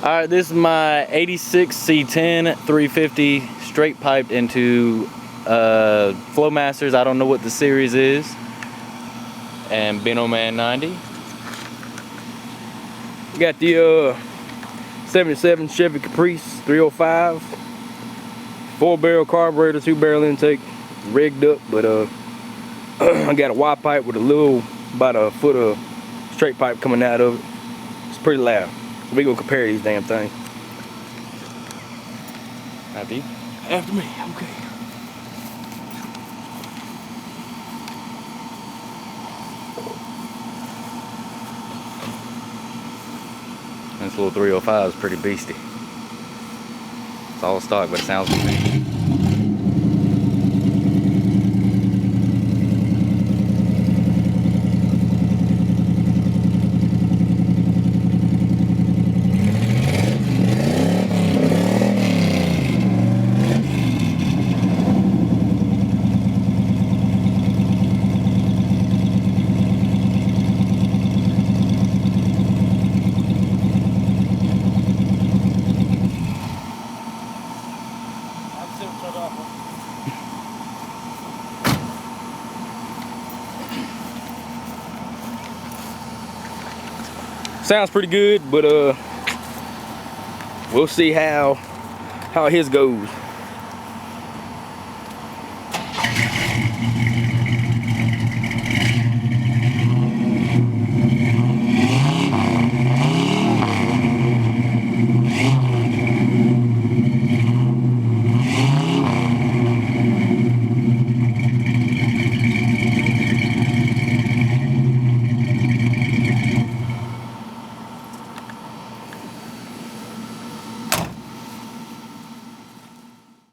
Alright, this is my 86 C10 350 straight piped into Flowmasters. I don't know what the series is. And Beno Man 90. We got the 77 Chevy Caprice 305. 4-barrel carburetor, 2-barrel intake, rigged up, but I got a Y pipe with about a foot of straight pipe coming out of it. It's pretty loud. We gonna compare these damn things. After you? After me, okay. This little 305 is pretty beastie. It's all stock, but it sounds good. Sounds pretty good, but we'll see how his goes.